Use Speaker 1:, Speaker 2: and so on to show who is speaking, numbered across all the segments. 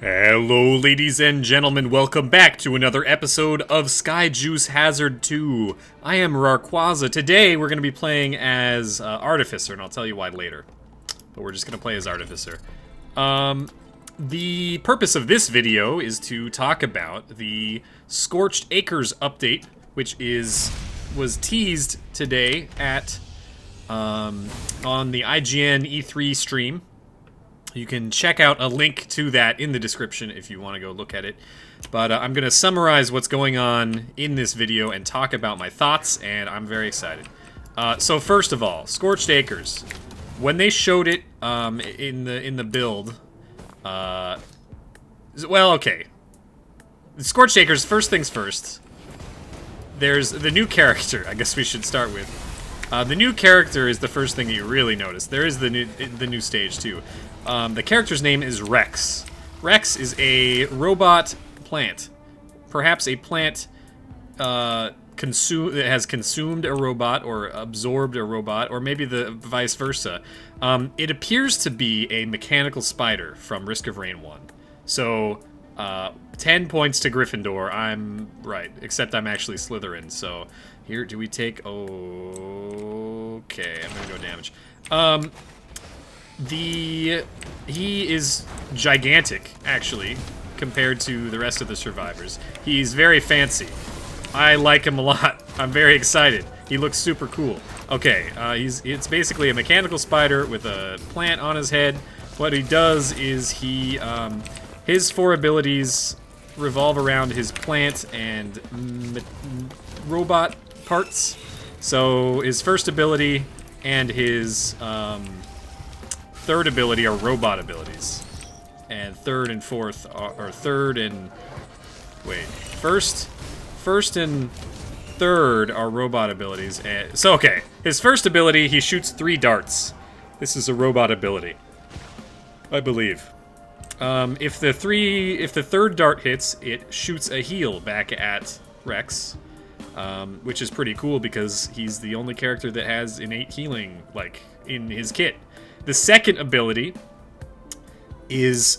Speaker 1: Hello, ladies and gentlemen. Welcome back to another episode of Sky Juice Hazard 2. I am Rawrquaza. Today, we're going to be playing as Artificer, and I'll tell you why later. But we're just going to play as Artificer. The purpose of this video is to talk about the Scorched Acres update, which was teased today at on the IGN E3 stream. You can check out a link to that in the description if you want to go look at it. But I'm going to summarize what's going on in this video and talk about my thoughts, and I'm very excited. So first of all, Scorched Acres. When they showed it in the build, well, okay. Scorched Acres, first things first. There's the new character, I guess we should start with. The new character is the first thing you really notice. There is the new stage too. The character's name is R.E.X. R.E.X is a robot plant. Perhaps a plant that has consumed a robot or absorbed a robot, or maybe the vice versa. It appears to be a mechanical spider from Risk of Rain 1. So, 10 points to Gryffindor. I'm right, except I'm actually Slytherin. So, here, do we take... Okay, I'm gonna go damage. He is gigantic, actually, compared to the rest of the survivors. He's very fancy. I like him a lot. I'm very excited. He looks super cool. Okay, it's basically a mechanical spider with a plant on his head. What he does is his 4 abilities revolve around his plant and robot parts. So his first ability and his third ability are robot abilities, and third and fourth are first and third are robot abilities. And so okay, his first ability, he shoots 3 darts. This is a robot ability, I believe. If the third dart hits, it shoots a heal back at R.E.X, which is pretty cool because he's the only character that has innate healing, like, in his kit. The second ability is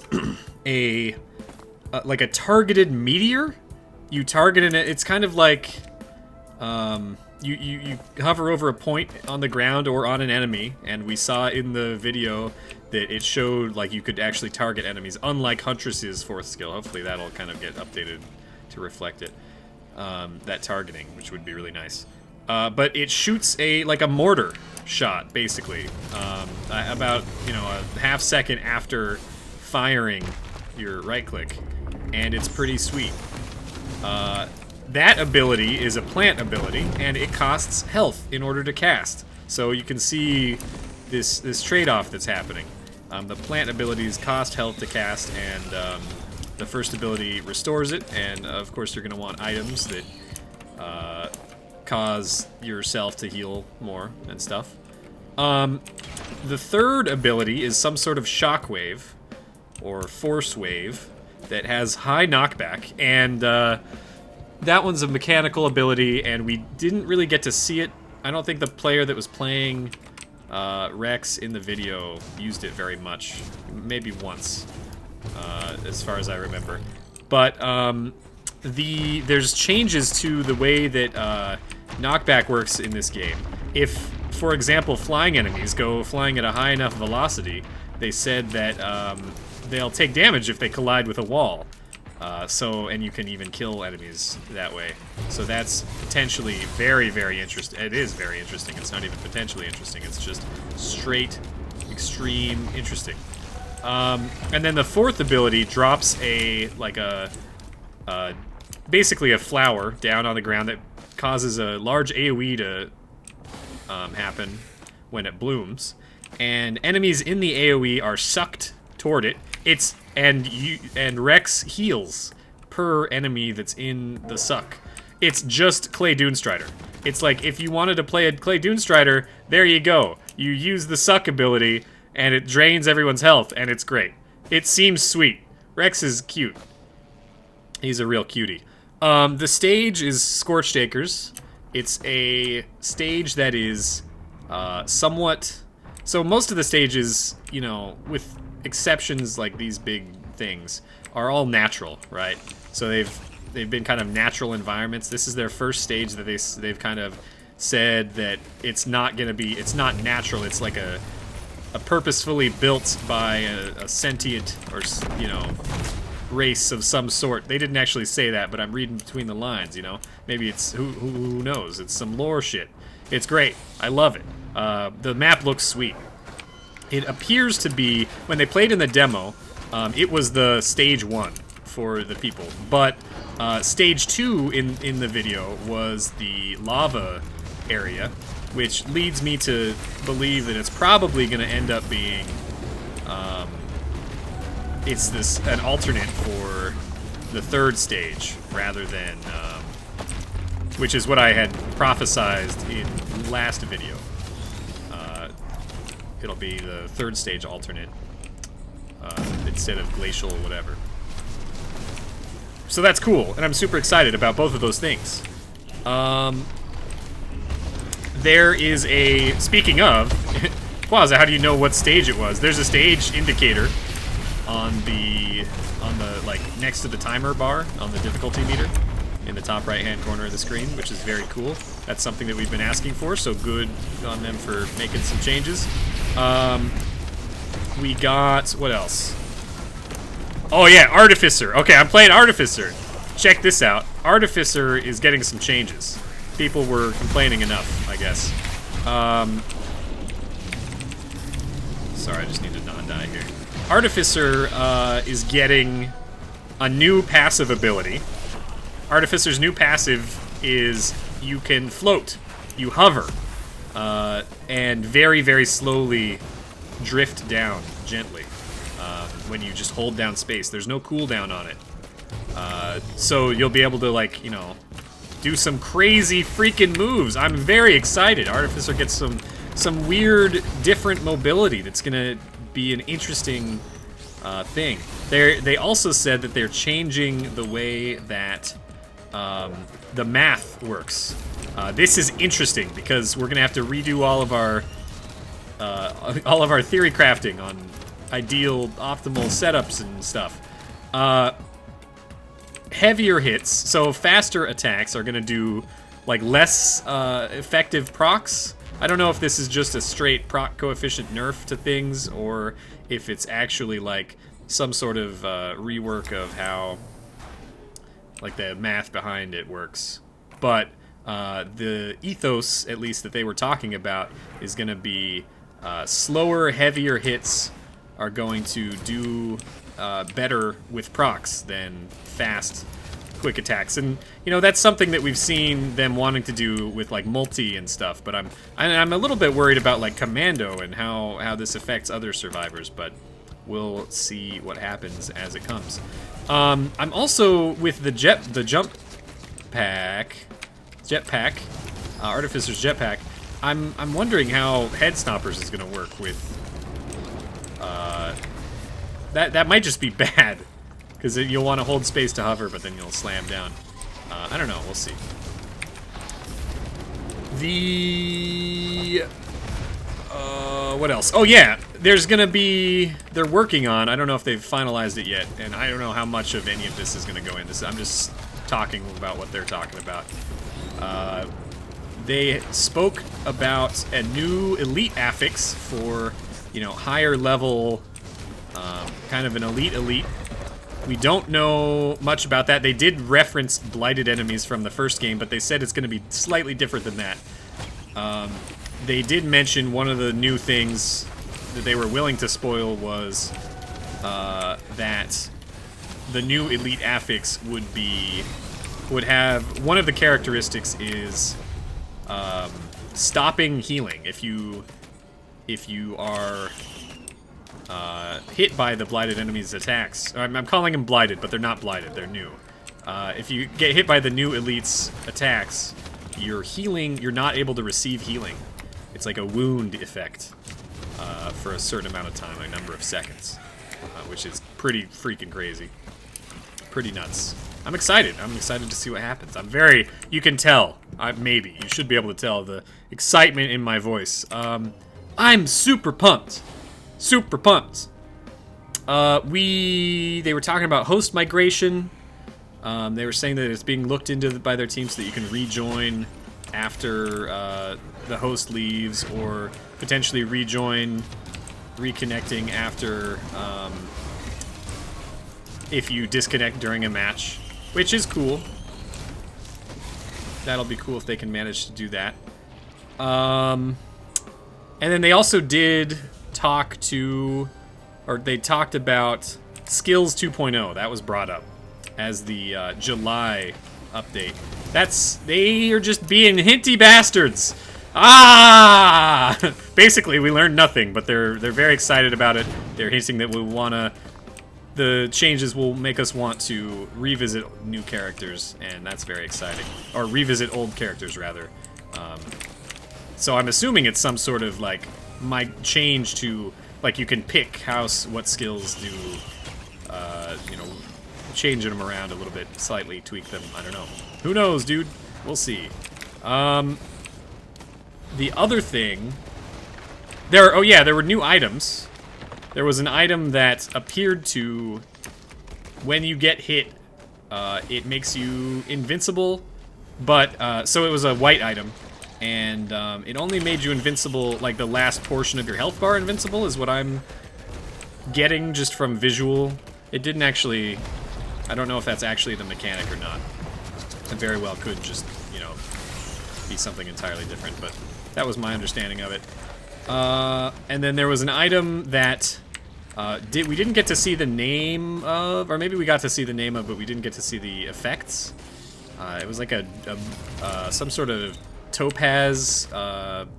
Speaker 1: like a targeted meteor. You target it. It's kind of like you hover over a point on the ground or on an enemy, and we saw in the video that it showed like you could actually target enemies, unlike Huntress's 4th skill. Hopefully that'll kind of get updated to reflect it. That targeting, which would be really nice. But it shoots like a mortar shot, basically, about a half second after firing your right click, and it's pretty sweet. That ability is a plant ability, and it costs health in order to cast. So you can see this trade-off that's happening. The plant abilities cost health to cast, and the first ability restores it, and of course you're going to want items that cause yourself to heal more and stuff. The third ability is some sort of shockwave or force wave that has high knockback, and that one's a mechanical ability, and we didn't really get to see it. I don't think the player that was playing R.E.X in the video used it very much, maybe once, as far as I remember. But there's changes to the way that knockback works in this game. If, for example, flying enemies go flying at a high enough velocity, they said that they'll take damage if they collide with a wall. And you can even kill enemies that way. So that's potentially very, very interesting. It is very interesting. It's not even potentially interesting. It's just straight, extreme interesting. And then the 4th ability drops basically a flower down on the ground that causes a large AoE to happen when it blooms, and enemies in the AoE are sucked toward it. And R.E.X heals per enemy that's in the suck. It's just Clay Dunestrider. It's like if you wanted to play a Clay Dunestrider, there you go. You use the suck ability, and it drains everyone's health, and it's great. It seems sweet. R.E.X is cute. He's a real cutie. The stage is Scorched Acres. It's a stage that is somewhat... So most of the stages, with exceptions like these big things are all natural, right? So they've been kind of natural environments. This is their first stage that they've kind of said that it's not natural. It's like a purposefully built by a sentient or, you know, race of some sort. They didn't actually say that, but I'm reading between the lines, you know? Maybe it's, who knows? It's some lore shit. It's great. I love it. The map looks sweet. It appears to be, when they played in the demo, it was the stage 1 for the people, but stage 2 in the video was the lava area, which leads me to believe that it's probably going to end up being it's an alternate for the 3rd stage rather than which is what I had prophesized in last video. It'll be the 3rd stage alternate instead of glacial or whatever. So that's cool, and I'm super excited about both of those things. There is a, speaking of, Quaza, how do you know what stage it was? There's a stage indicator on the like next to the timer bar on the difficulty meter in the top right-hand corner of the screen, which is very cool. That's something that we've been asking for, so good on them for making some changes. We got, what else? Oh yeah, Artificer. Okay, I'm playing Artificer. Check this out. Artificer is getting some changes. People were complaining enough, I guess. Sorry, I just need to non-die here. Artificer is getting a new passive ability. Artificer's new passive is you can float. You hover. And very, very slowly drift down gently when you just hold down space. There's no cooldown on it. So you'll be able to, like, you know, do some crazy freaking moves. I'm very excited. Artificer gets some weird, different mobility that's gonna be an interesting thing. They also said that they're changing the way that the math works. This is interesting because we're gonna have to redo all of our theory crafting on ideal, optimal setups and stuff. Heavier hits, so faster attacks, are gonna do like less effective procs. I don't know if this is just a straight proc coefficient nerf to things, or if it's actually like some sort of rework of how like the math behind it works. But the ethos, at least that they were talking about, is gonna be slower, heavier hits are going to do better with procs than fast, quick attacks. And, you know, that's something that we've seen them wanting to do with, like, mul-t and stuff. But I'm a little bit worried about, like, Commando and how this affects other survivors. But we'll see what happens as it comes. I'm also, with the jetpack, Artificer's jetpack, I'm wondering how Head Stompers is going to work with... That might just be bad, because you'll want to hold space to hover, but then you'll slam down. I don't know, we'll see. What else? Oh yeah, there's gonna be, they're working on, I don't know if they've finalized it yet, and I don't know how much of any of this is gonna go in. I'm just talking about what they're talking about. They spoke about a new elite affix for, you know, higher level, kind of an elite. We don't know much about that. They did reference blighted enemies from the first game, but they said it's going to be slightly different than that. They did mention one of the new things that they were willing to spoil was that the new elite affix would have, one of the characteristics is stopping healing if you are hit by the blighted enemy's attacks. I'm calling them blighted, but they're not blighted, they're new. If you get hit by the new elite's attacks, you're not able to receive healing. It's like a wound effect for a certain amount of time, a number of seconds, which is pretty freaking crazy. Pretty nuts. I'm excited. I'm excited to see what happens. You can tell, maybe, you should be able to tell the excitement in my voice. I'm super pumped. Super pumped. They were talking about host migration. They were saying that it's being looked into by their team so that you can rejoin after the host leaves, or potentially rejoin, reconnecting after if you disconnect during a match, which is cool. That'll be cool if they can manage to do that. And then they also did talk to, or they talked about Skills 2.0. That was brought up as the July update. They are just being hinty bastards. Ah! Basically, we learned nothing, but they're very excited about it. They're hinting that the changes will make us want to revisit new characters, and that's very exciting. Or revisit old characters, rather. So I'm assuming it's some sort of, like, change to, like, you can pick what skills do, you know, change them around a little bit, slightly tweak them. I don't know. Who knows, dude? We'll see. The other thing, there were new items. There was an item that appeared to, when you get hit, it makes you invincible, but, so it was a white item, and it only made you invincible, like the last portion of your health bar invincible is what I'm getting just from visual. It didn't actually, I don't know if that's actually the mechanic or not. It very well could just, you know, be something entirely different, but that was my understanding of it. And then there was an item that we didn't get to see the name of, or maybe we got to see the name of, but we didn't get to see the effects. It was like some sort of topaz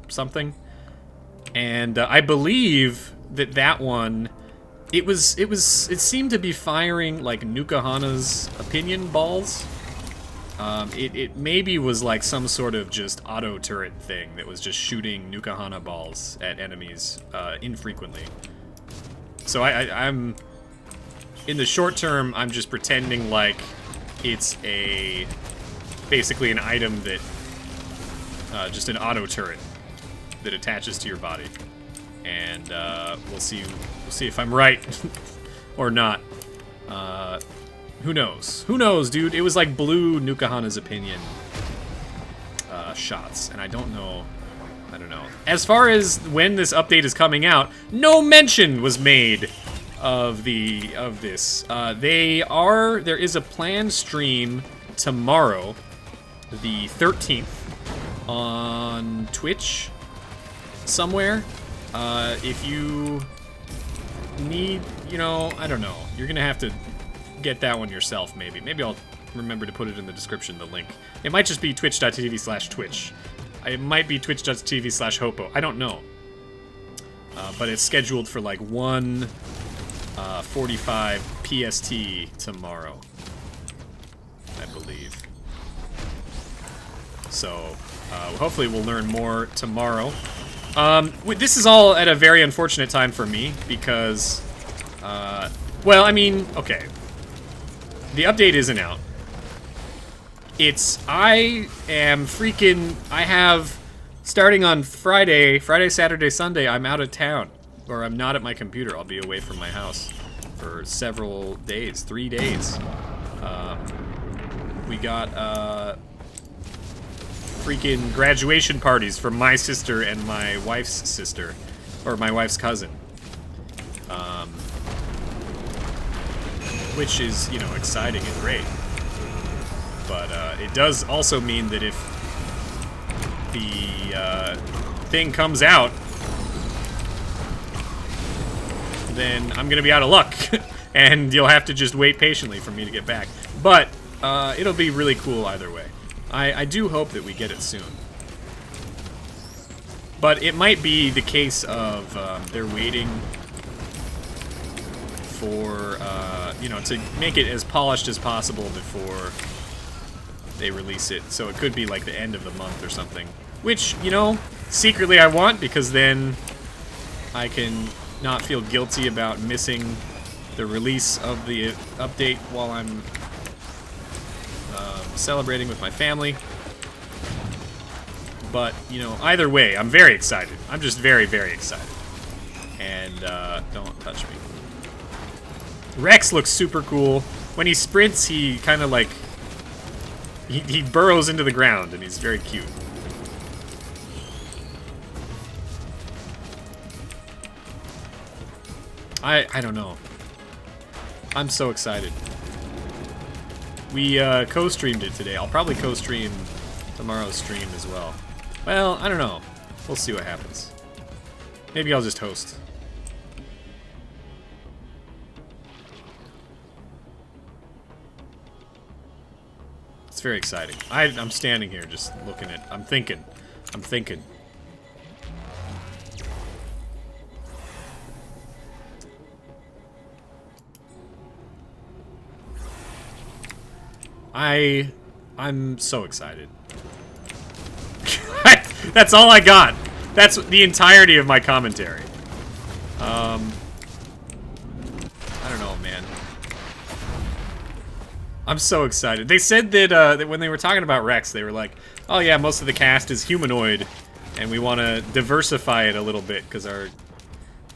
Speaker 1: something, and I believe that one, it seemed to be firing like Nukahana's opinion balls. It maybe was like some sort of just auto turret thing that was just shooting Nukahana balls at enemies infrequently. So I'm in the short term, I'm just pretending like it's basically an item that just an auto turret that attaches to your body, and we'll see if I'm right or not. Who knows? Who knows, dude? It was like blue Nukahana's opinion shots, and I don't know. I don't know. As far as when this update is coming out, no mention was made of this. There is a planned stream tomorrow, the 13th, on Twitch somewhere. If you need, you know, I don't know. You're gonna have to get that one yourself, maybe. Maybe I'll remember to put it in the description, the link. It might just be twitch.tv/twitch. It might be twitch.tv/hopo. I don't know. But it's scheduled for like 1:45 PST tomorrow, I believe. So hopefully we'll learn more tomorrow. This is all at a very unfortunate time for me because, well, I mean, okay. The update isn't out. I have, starting on Friday, Saturday, Sunday, I'm out of town. Or I'm not at my computer. I'll be away from my house for several days, 3 days. We got, freaking graduation parties for my sister and my wife's sister. Or my wife's cousin. Which is, you know, exciting and great. But it does also mean that if the thing comes out, then I'm gonna be out of luck, and you'll have to just wait patiently for me to get back. But it'll be really cool either way. I do hope that we get it soon. But it might be the case of they're waiting for, you know, to make it as polished as possible before they release it. So it could be like the end of the month or something. Which, you know, secretly I want, because then I can not feel guilty about missing the release of the update while I'm celebrating with my family. But, you know, either way, I'm very excited. I'm just very, very excited. And don't touch me. R.E.X looks super cool. When he sprints, he kind of like... He burrows into the ground, and he's very cute. I don't know. I'm so excited. We co-streamed it today. I'll probably co-stream tomorrow's stream as well. Well, I don't know. We'll see what happens. Maybe I'll just host. It's very exciting. I'm standing here just looking at... I'm thinking. I'm so excited. That's all I got. That's the entirety of my commentary. I don't know, man. I'm so excited. They said that when they were talking about R.E.X, they were like, "Oh yeah, most of the cast is humanoid, and we want to diversify it a little bit because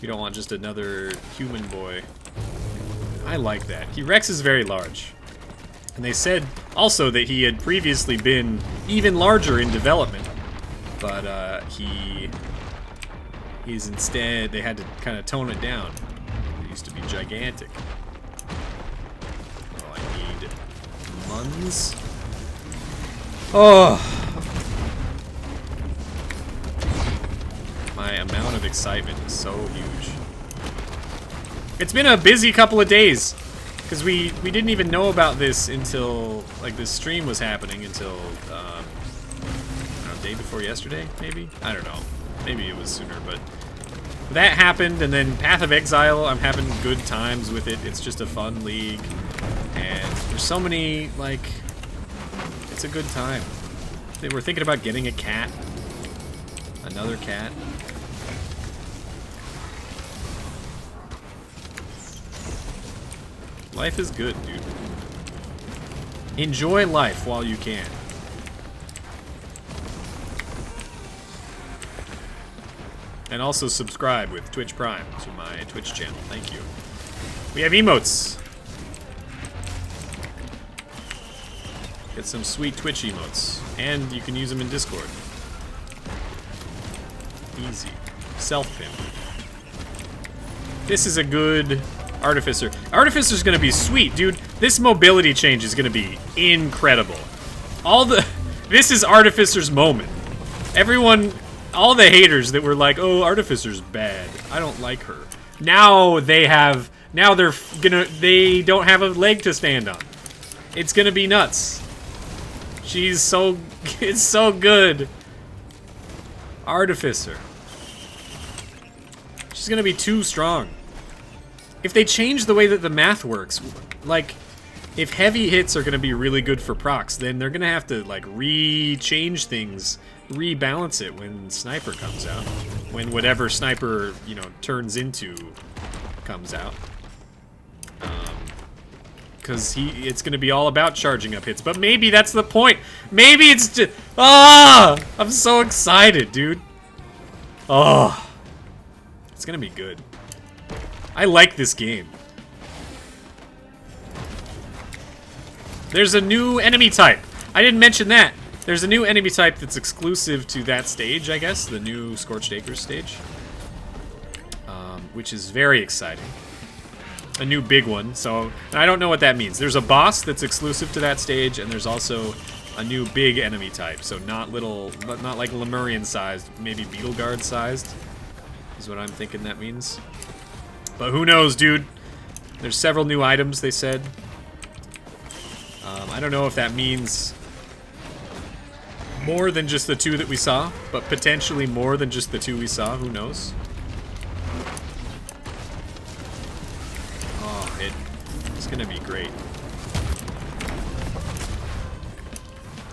Speaker 1: we don't want just another human boy." I like that. R.E.X is very large. And they said also that he had previously been even larger in development, but he's instead, they had to kind of tone it down. It used to be gigantic. Oh, I need muns. Oh! My amount of excitement is so huge. It's been a busy couple of days. Because we didn't even know about this until, like, this stream was happening until, I don't know, day before yesterday, maybe? I don't know. Maybe it was sooner, but that happened, and then Path of Exile, I'm having good times with it. It's just a fun league, and there's so many, like, it's a good time. They were thinking about getting a cat. Another cat. Life is good, dude. Enjoy life while you can. And also subscribe with Twitch Prime to my Twitch channel. Thank you. We have emotes. Get some sweet Twitch emotes. And you can use them in Discord. Easy. Self-pimp. This is a good... Artificer. Artificer's gonna be sweet, dude. This mobility change is gonna be incredible. This is Artificer's moment. Everyone, all the haters that were like, "Oh, Artificer's bad. I don't like her." Now they don't have a leg to stand on. It's gonna be nuts. It's so good. Artificer. She's gonna be too strong. If they change the way that the math works, like, if heavy hits are going to be really good for procs, then they're going to have to, like, re-change things, rebalance it when Sniper comes out. When whatever Sniper, you know, turns into comes out. Because it's going to be all about charging up hits. But maybe that's the point. Maybe it's just... I'm so excited, dude. Oh. It's going to be good. I like this game. There's a new enemy type. I didn't mention that. There's a new enemy type that's exclusive to that stage, I guess. The new Scorched Acres stage. Which is very exciting. A new big one. So, I don't know what that means. There's a boss that's exclusive to that stage, and there's also a new big enemy type. So not like Lemurian sized, maybe Beetle Guard sized. Is what I'm thinking that means. But who knows, dude? There's several new items, they said. I don't know if that means more than just the two that we saw, but potentially more than just the two we saw. Who knows? Oh, it's gonna be great.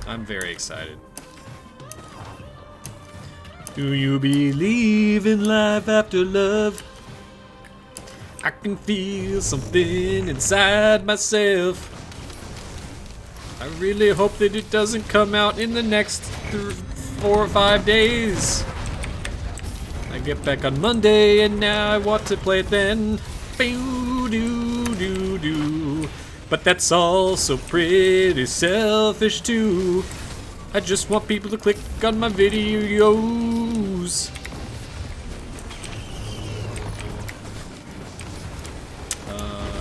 Speaker 1: I'm very excited. Do you believe in life after love? I can feel something inside myself. I really hope that it doesn't come out in the next 4 or 5 days. I get back on Monday and now I want to play it then. Boo doo doo But that's also pretty selfish too. I just want people to click on my videos.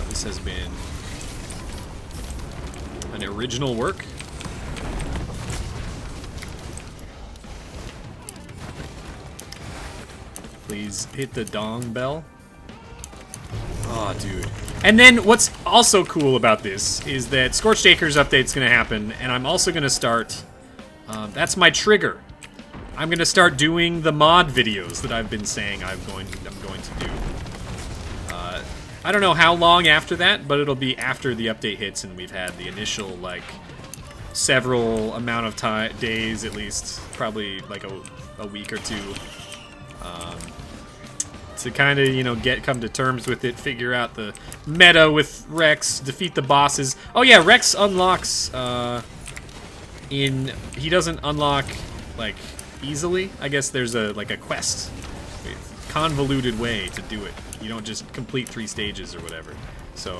Speaker 1: This has been an original work. Please hit the dong bell. Oh, dude. And then what's also cool about this is that Scorched Acres update's gonna happen, and I'm also gonna start, that's my trigger. I'm gonna start doing the mod videos that I've been saying I'm going to do. I don't know how long after that, but it'll be after the update hits and we've had the initial, like, several amount of days at least, probably like a week or two, to kind of, you know, come to terms with it, figure out the meta with R.E.X, defeat the bosses. Oh yeah, R.E.X unlocks, he doesn't unlock, like, easily. I guess there's like a quest, convoluted way to do it. You don't just complete 3 stages or whatever. So,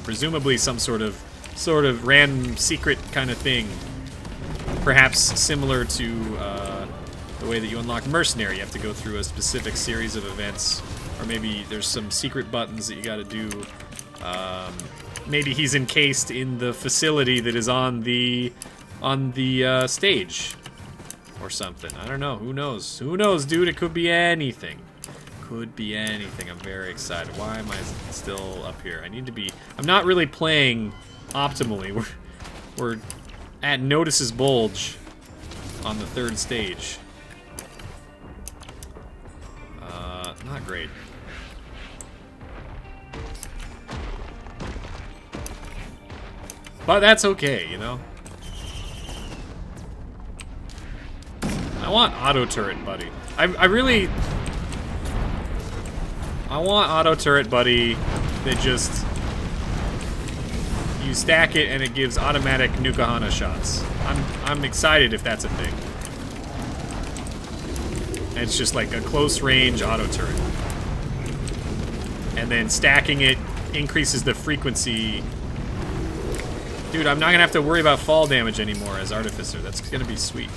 Speaker 1: presumably some sort of random secret kind of thing. Perhaps similar to the way that you unlock Mercenary. You have to go through a specific series of events. Or maybe there's some secret buttons that you gotta do. Maybe he's encased in the facility that is on the stage. Or something. I don't know. Who knows? Who knows, dude? It could be anything. Could be anything. I'm very excited. Why am I still up here? I need to be... I'm not really playing optimally. We're at Notice's Bulge on the 3rd stage. Not great. But that's okay, you know? I want auto turret buddy. I want auto turret buddy that just you stack it and it gives automatic Nukahana shots. I'm excited if that's a thing. And it's just like a close range auto turret. And then stacking it increases the frequency. Dude, I'm not gonna have to worry about fall damage anymore as Artificer. That's gonna be sweet.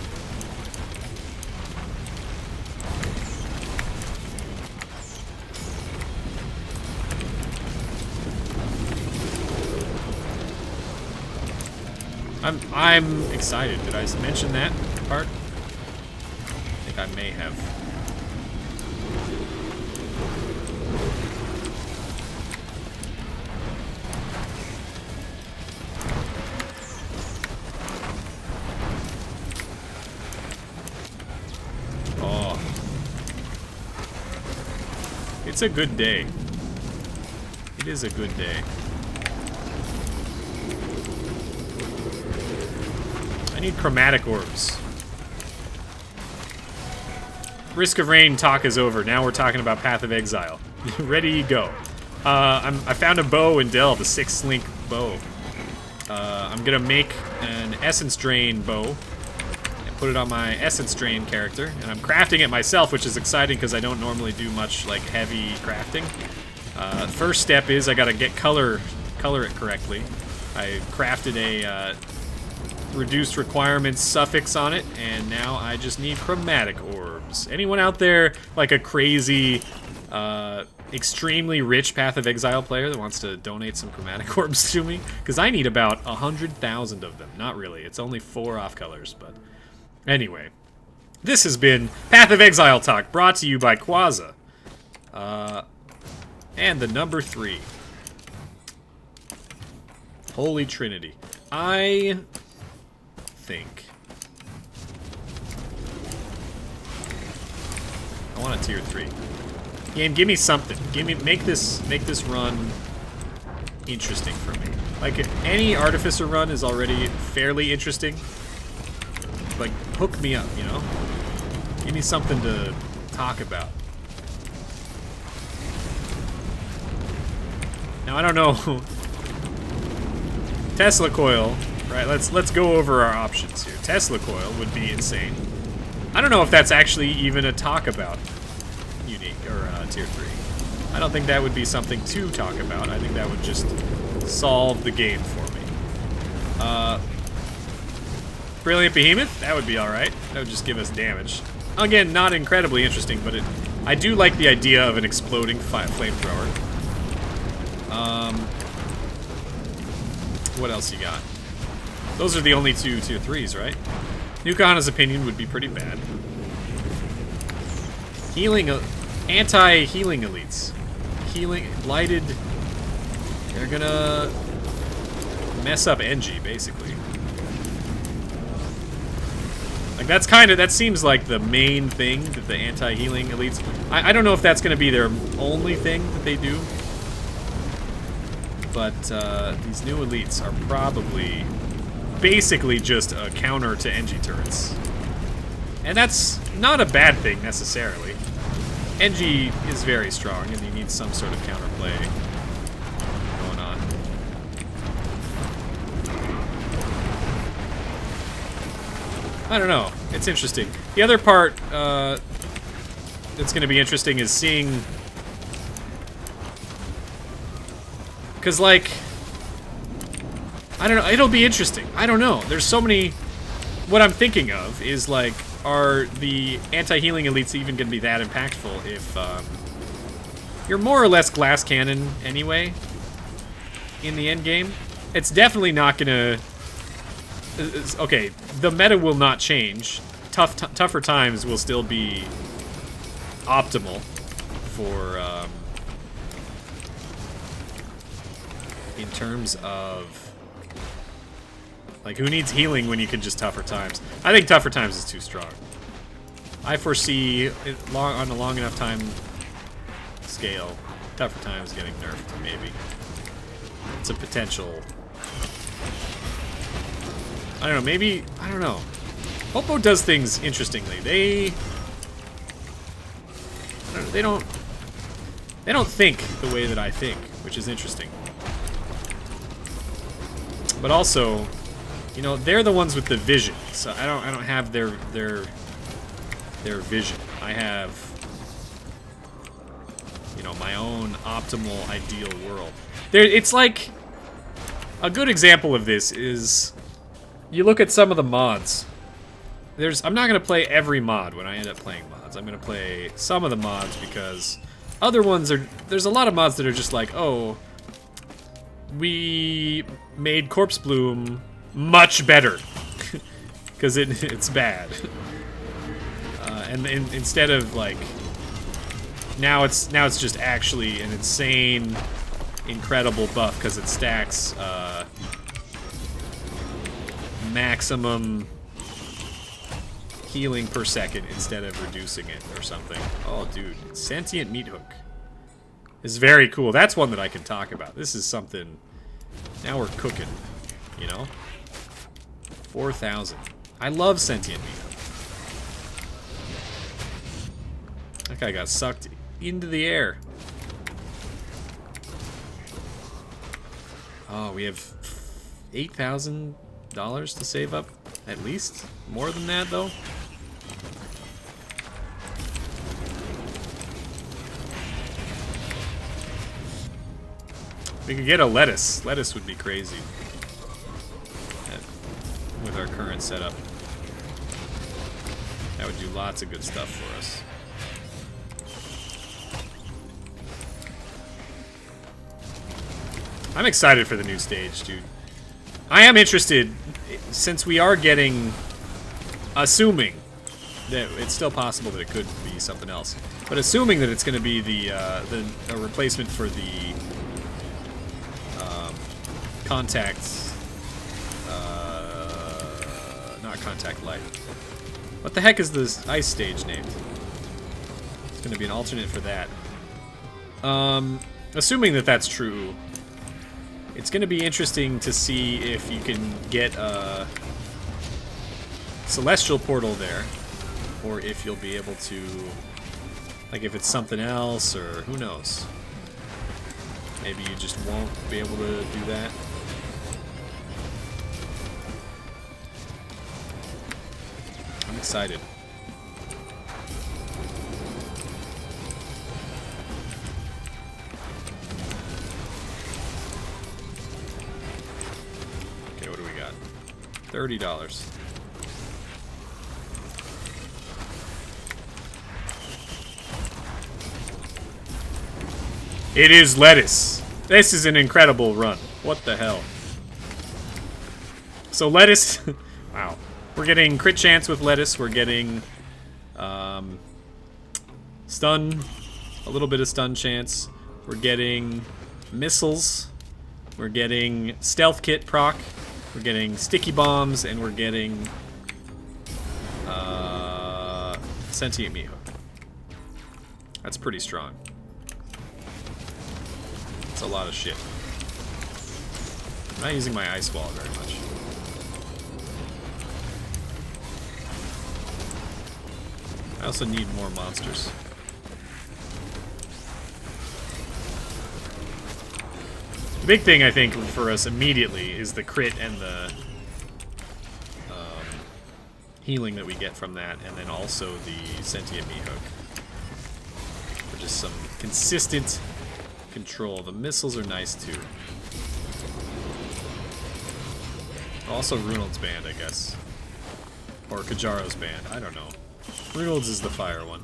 Speaker 1: I'm excited. Did I mention that part? I think I may have. Oh. It's a good day. It is a good day. I need chromatic orbs. Risk of Rain talk is over. Now we're talking about Path of Exile. Ready, go. I found a bow in Delve, a 6-link bow. I'm gonna make an Essence Drain bow and put it on my Essence Drain character. And I'm crafting it myself, which is exciting because I don't normally do much like heavy crafting. First step is I gotta get color it correctly. I crafted a reduced requirements suffix on it, and now I just need chromatic orbs. Anyone out there like a crazy, extremely rich Path of Exile player that wants to donate some chromatic orbs to me? Because I need about 100,000 of them. Not really. It's only 4 off colors, but anyway. This has been Path of Exile Talk, brought to you by Quaza. And the number 3. Holy Trinity. I think I want a tier 3. Game, give me something. Make this run interesting for me. Like any Artificer run is already fairly interesting. Like hook me up, you know? Give me something to talk about. Now I don't know. Tesla coil. Right, let's go over our options here. Tesla coil would be insane. I don't know if that's actually even a talk about unique or tier 3. I don't think that would be something to talk about. I think that would just solve the game for me. Brilliant Behemoth, that would be alright. That would just give us damage. Again, not incredibly interesting, but I do like the idea of an exploding flamethrower. What else you got? Those are the only two tier 3s, right? Nukahana's Opinion would be pretty bad. Healing, anti-healing elites. Healing, blighted. They're gonna mess up Engie, basically. Like, that seems like the main thing that the anti-healing elites... I don't know if that's gonna be their only thing that they do. But, these new elites are probably basically just a counter to Engie turrets. And that's not a bad thing, necessarily. Engie is very strong, and he needs some sort of counterplay going on. I don't know. It's interesting. The other part that's going to be interesting is seeing... Because, like... I don't know. It'll be interesting. I don't know. There's so many... What I'm thinking of is, like, are the anti-healing elites even going to be that impactful if you're more or less glass cannon anyway in the end game? It's definitely not going to... Okay, the meta will not change. Tougher times will still be optimal for... in terms of... Like, who needs healing when you can just tougher times? I think tougher times is too strong. I foresee, on a long enough time scale, tougher times getting nerfed, maybe. It's a potential... I don't know, maybe... I don't know. Oppo does things interestingly. They don't think the way that I think, which is interesting. But also... You know, they're the ones with the vision, so I don't have their vision. I have, you know, my own optimal ideal world. It's like a good example of this is you look at some of the mods. I'm not gonna play every mod when I end up playing mods. I'm gonna play some of the mods because other ones are. There's a lot of mods that are just like, oh, we made Corpse Bloom much better because it's bad, and instead of like now it's just actually an insane, incredible buff because it stacks maximum healing per second instead of reducing it or something. Oh, dude, Sentient Meat Hook is very cool. That's one that I can talk about. This is something. Now we're cooking, you know. 4,000. I love Sentient Meat. That guy got sucked into the air. Oh, we have $8,000 to save up, at least. More than that, though. We could get a lettuce. Lettuce would be crazy. With our current setup. That would do lots of good stuff for us. I'm excited for the new stage, dude. I am interested, since we are getting, assuming that it's still possible that it could be something else, but assuming that it's going to be a replacement for the contact. Contact light. What the heck is this ice stage named? It's going to be an alternate for that. Assuming that that's true, it's going to be interesting to see if you can get a celestial portal there, or if you'll be able to, like, if it's something else, or who knows. Maybe you just won't be able to do that. I'm excited. $30. It is lettuce. This is an incredible run. What the hell? So lettuce, wow. We're getting crit chance with lettuce. We're getting stun, a little bit of stun chance. We're getting missiles. We're getting stealth kit proc. We're getting sticky bombs, and we're getting sentient meat hook. That's pretty strong. That's a lot of shit. I'm not using my ice wall very much. I also need more monsters. The big thing, I think, for us immediately is the crit and the healing that we get from that, and then also the sentient meat hook. For just some consistent control. The missiles are nice, too. Also Runald's band, I guess. Or Kajaro's band, I don't know. Runald's is the fire one.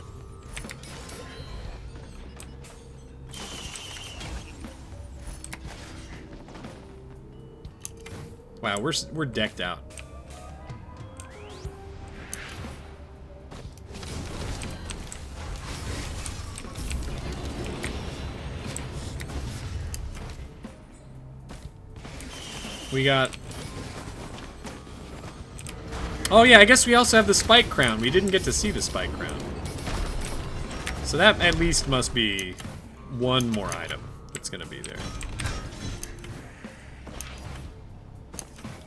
Speaker 1: Wow, we're decked out. We got... Oh yeah, I guess we also have the spike crown. We didn't get to see the spike crown. So that at least must be one more item that's gonna be there.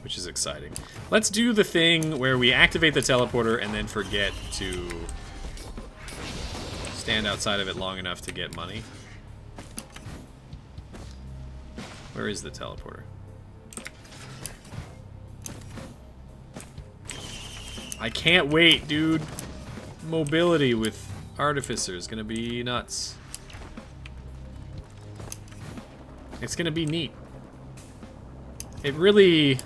Speaker 1: Which is exciting. Let's do the thing where we activate the teleporter and then forget to stand outside of it long enough to get money. Where is the teleporter? I can't wait, dude. Mobility with Artificer is gonna be nuts. It's gonna be neat. It really...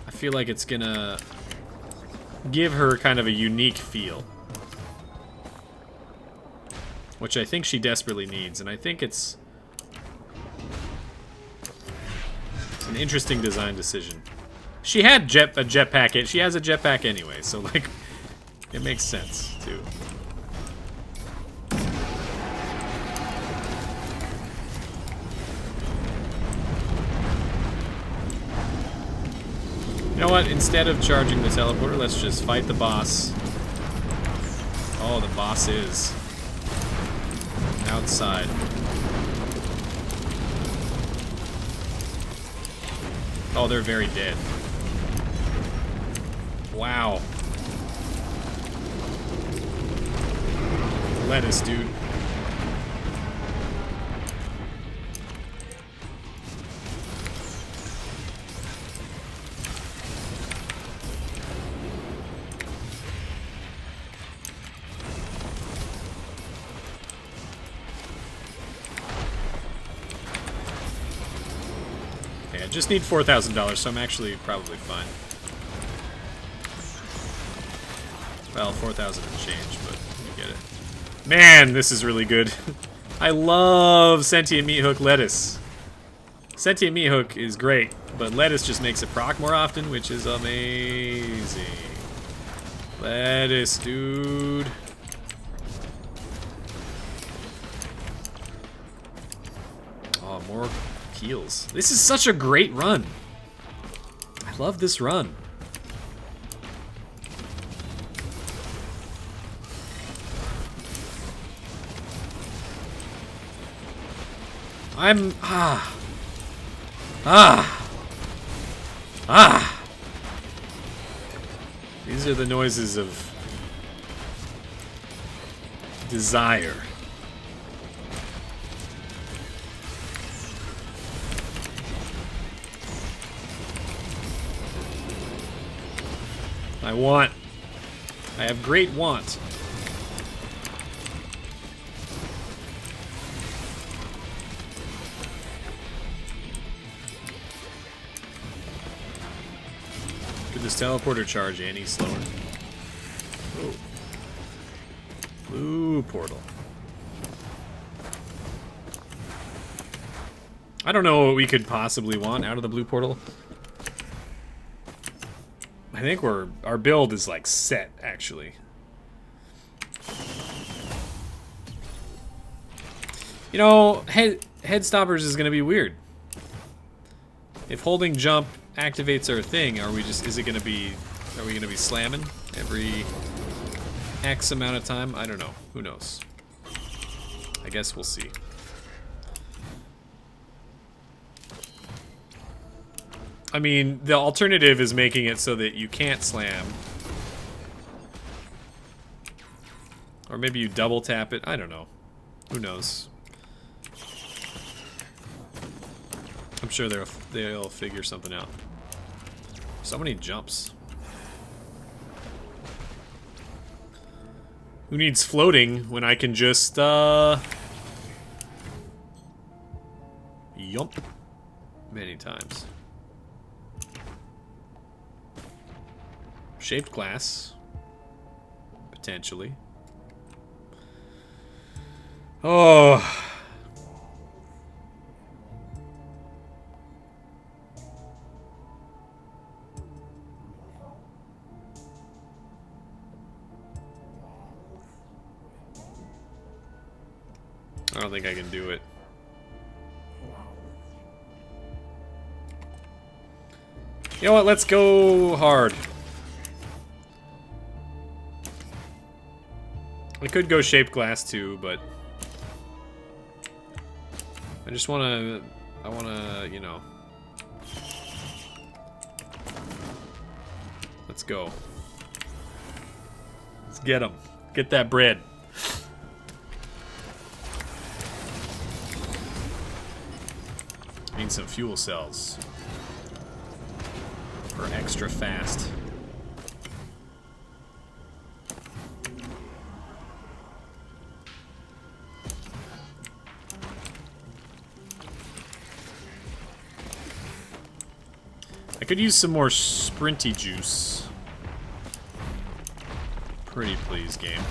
Speaker 1: I feel like it's gonna give her kind of a unique feel. Which I think she desperately needs, and I think it's an interesting design decision. She had a jetpack. She has a jetpack anyway, so like, it makes sense too. You know what? Instead of charging the teleporter, let's just fight the boss. Oh, the boss is outside. Oh, they're very dead. Wow. Lettuce, dude. Okay, I just need $4,000, so I'm actually probably fine. Well, 4,000 and change, but you get it. Man, this is really good. I love Sentient Meat Hook lettuce. Sentient Meat Hook is great, but lettuce just makes it proc more often, which is amazing. Lettuce, dude. Oh, more heals. This is such a great run. I love this run. These are the noises of desire. I have great want. Did this teleporter charge any slower? Oh. Blue portal. I don't know what we could possibly want out of the blue portal. I think our build is like set, actually. You know, head stoppers is gonna be weird. If holding jump activates our thing, are we gonna be slamming every X amount of time? I don't know. Who knows? I guess we'll see. I mean, the alternative is making it so that you can't slam. Or maybe you double tap it. I don't know. Who knows? I'm sure they'll figure something out. So many jumps. Who needs floating when I can just, Yump. Many times. Shaped glass. Potentially. Oh. I don't think I can do it. You know what? Let's go hard. I could go shaped glass too, but I just wanna, you know. Let's go. Let's get them. Get that bread. Need some fuel cells for extra fast. I could use some more sprinty juice. Pretty please, game.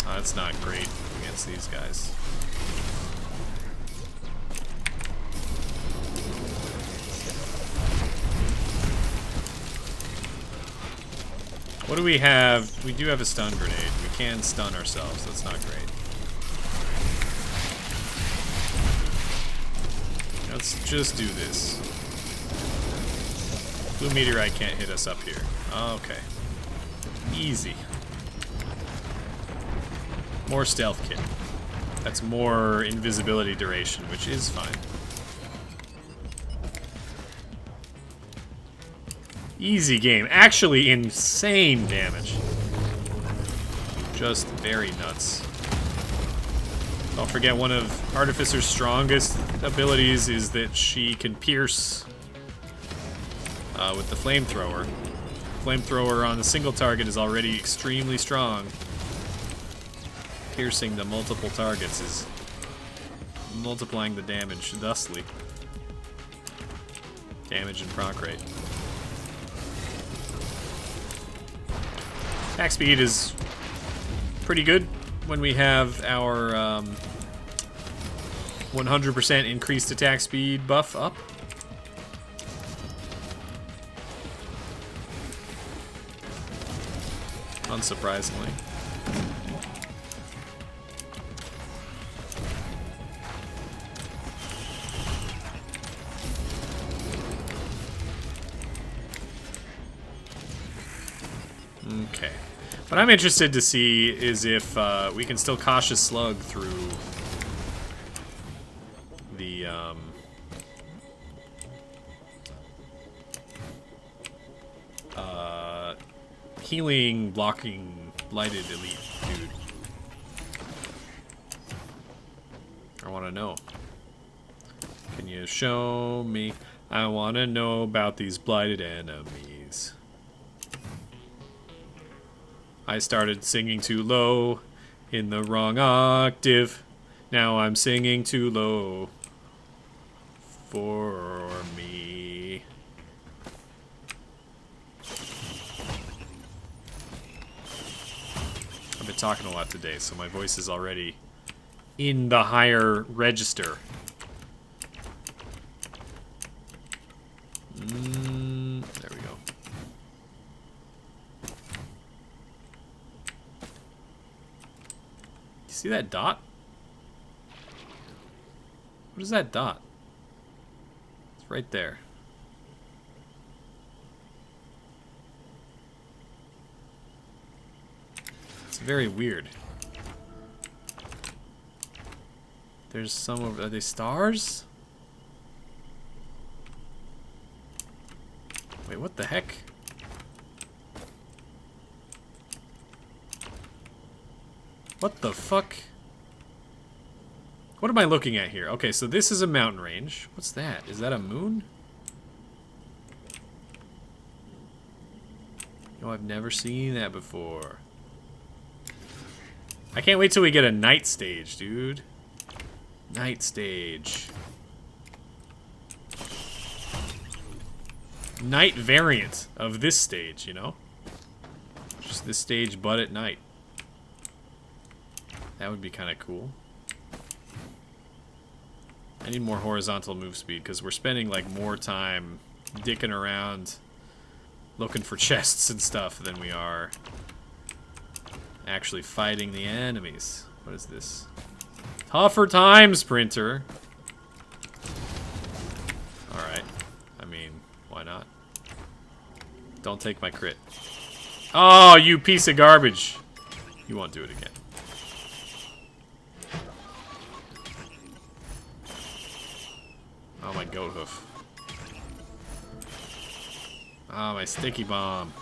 Speaker 1: That's not great against these guys. What do we have? We do have a stun grenade. We can stun ourselves. That's not great. Let's just do this. Blue meteorite can't hit us up here. Okay. Easy. More stealth kit. That's more invisibility duration, which is fine. Easy game. Actually insane damage. Just very nuts. Don't forget, one of Artificer's strongest abilities is that she can pierce with the flamethrower. Flamethrower on a single target is already extremely strong. Piercing the multiple targets is multiplying the damage thusly. Damage and proc rate. Attack speed is pretty good when we have our 100% increased attack speed buff up. Unsurprisingly. Okay. What I'm interested to see is if we can still cautious slug through the healing, blocking, blighted elite dude. I want to know. Can you show me? I want to know about these blighted enemies. I started singing too low in the wrong octave. Now I'm singing too low for me. I've been talking a lot today, so my voice is already in the higher register. There we go. You see that dot? What is that dot? It's right there. It's very weird. There's some over... Are they stars? Wait, what the heck? What the fuck? What am I looking at here? Okay, so this is a mountain range. What's that? Is that a moon? No, I've never seen that before. I can't wait till we get a night stage, dude. Night stage. Night variant of this stage, you know? Just this stage, but at night. That would be kind of cool. I need more horizontal move speed because we're spending like more time dicking around looking for chests and stuff than we are actually fighting the enemies. What is this? Tougher times, printer. Alright. I mean, why not? Don't take my crit. Oh, you piece of garbage. You won't do it again. Oh, my goat hoof. Oh, my sticky bomb.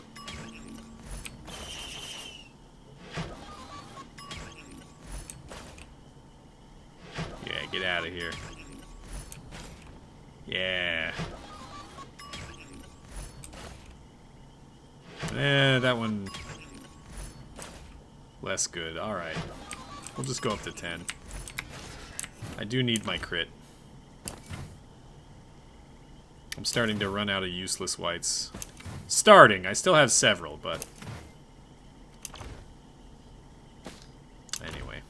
Speaker 1: Yeah, get out of here. Yeah. That one... less good. Alright. We'll just go up to 10. I do need my crit. I'm starting to run out of useless whites. Starting! I still have several, but... Anyway.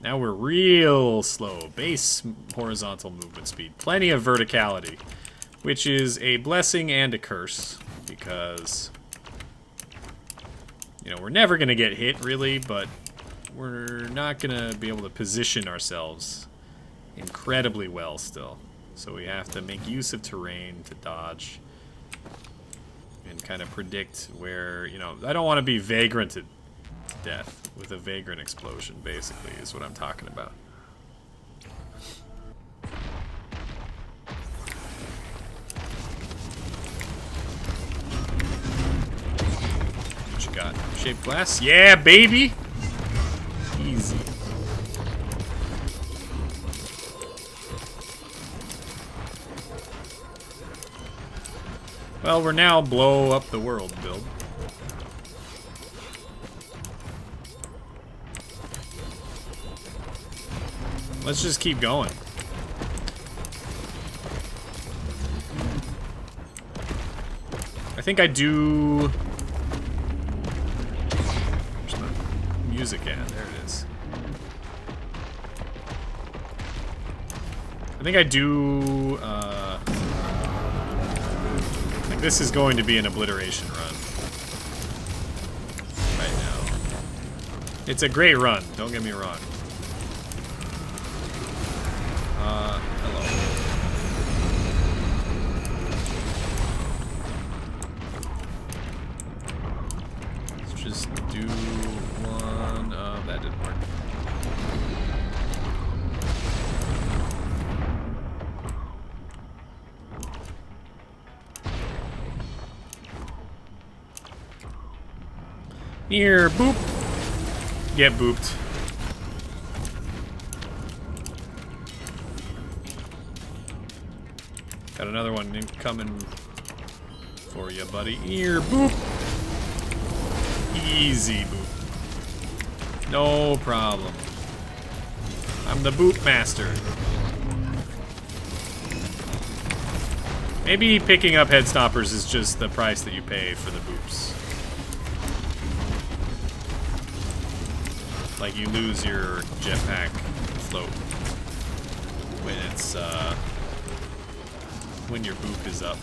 Speaker 1: Now we're real slow. Base horizontal movement speed. Plenty of verticality. Which is a blessing and a curse. Because... you know, we're never gonna get hit, really, but... we're not gonna be able to position ourselves incredibly well still. So we have to make use of terrain to dodge and kind of predict where, you know, I don't want to be vagranted to death with a vagrant explosion, basically, is what I'm talking about. What you got? Shaped glass? Yeah, baby! Easy. Well, we're now blow up the world build. Let's just keep going. I think I do... where's my music at? There it is. I think I do... like this is going to be an obliteration run. Right now. It's a great run, don't get me wrong. Hello. Let's just do one. That didn't work. Here, boop. Get booped. Got another one coming for you, buddy. Here, boop. Easy boop. No problem. I'm the boop master. Maybe picking up head stoppers is just the price that you pay for the boops. Like you lose your jetpack float when it's when your boop is up.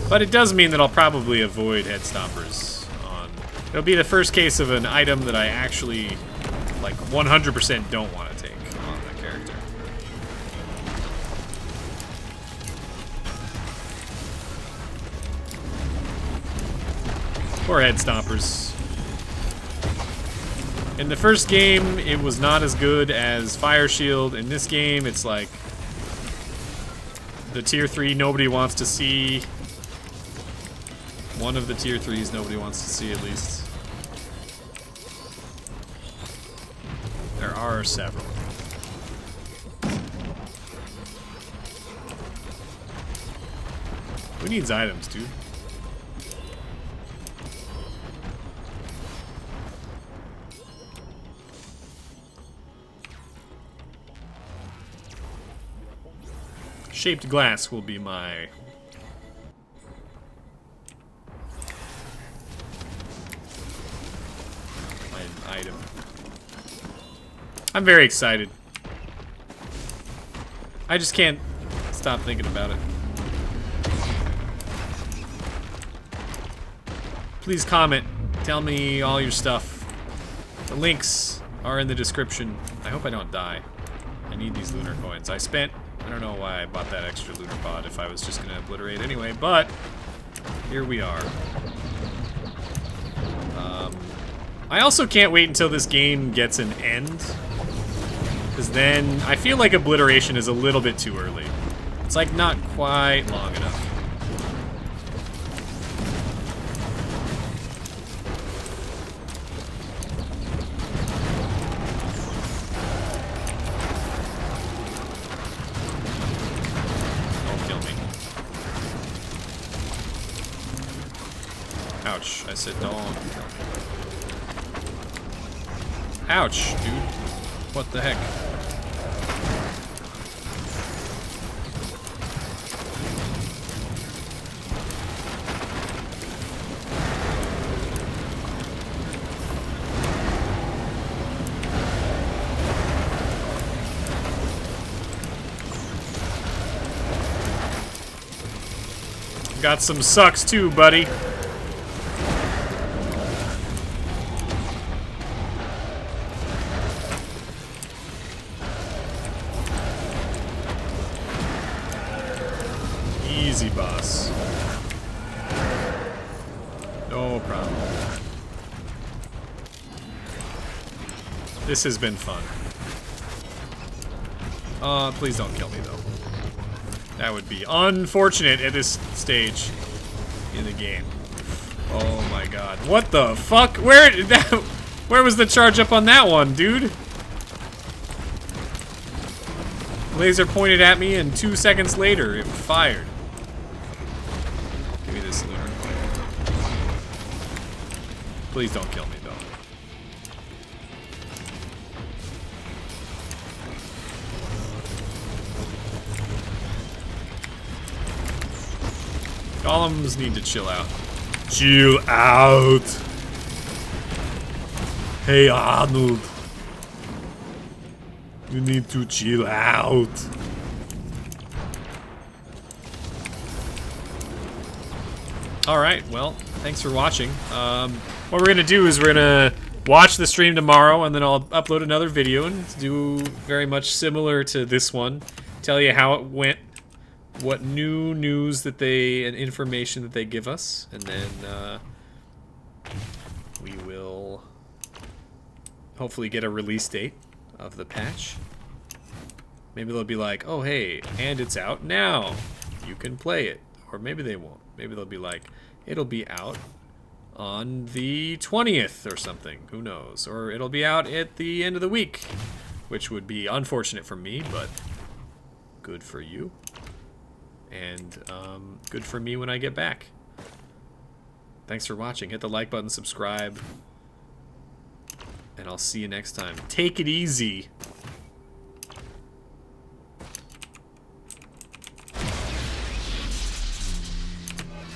Speaker 1: But it does mean that I'll probably avoid head stoppers on. It'll be the first case of an item that I actually like 100% don't want to take on the character. Or head stoppers. In the first game, it was not as good as Fire Shield. In this game, it's like the tier 3 nobody wants to see. One of the tier 3s nobody wants to see, at least. There are several. Who needs items, dude? Shaped glass will be my item. I'm very excited. I just can't stop thinking about it. Please comment. Tell me all your stuff. The links are in the description. I hope I don't die. I need these lunar coins. I don't know why I bought that extra lunar pod if I was just gonna obliterate anyway, but here we are. I also can't wait until this game gets an end, because then I feel like obliteration is a little bit too early. It's like not quite long enough. Ouch, I said don't kill me. Ouch, dude. What the heck? Got some sucks too, buddy. Easy, boss. No problem. This has been fun. Please don't kill me, though. That would be unfortunate at this stage in the game. Oh my god. What the fuck? Where did that... Where was the charge up on that one, dude? Laser pointed at me, and 2 seconds later, it fired. Give me this lunar coin. Please don't kill me, though. Golems need to chill out. Chill out! Hey, Arnold. You need to chill out. Alright, well, thanks for watching. What we're gonna do is we're gonna watch the stream tomorrow, and then I'll upload another video and do very much similar to this one. Tell you how it went, what new news that and information that they give us, and then we will hopefully get a release date of the patch. Maybe they'll be like, oh hey, and it's out now. You can play it. Or maybe they won't. Maybe they'll be like, it'll be out on the 20th or something. Who knows? Or it'll be out at the end of the week, which would be unfortunate for me, but good for you. and good for me when I get back. Thanks for watching. Hit the like button, subscribe, and I'll see you next time. Take it easy.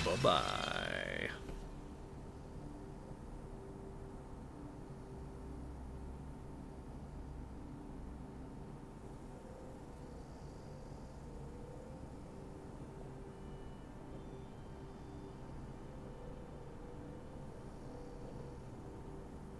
Speaker 1: Bye-bye.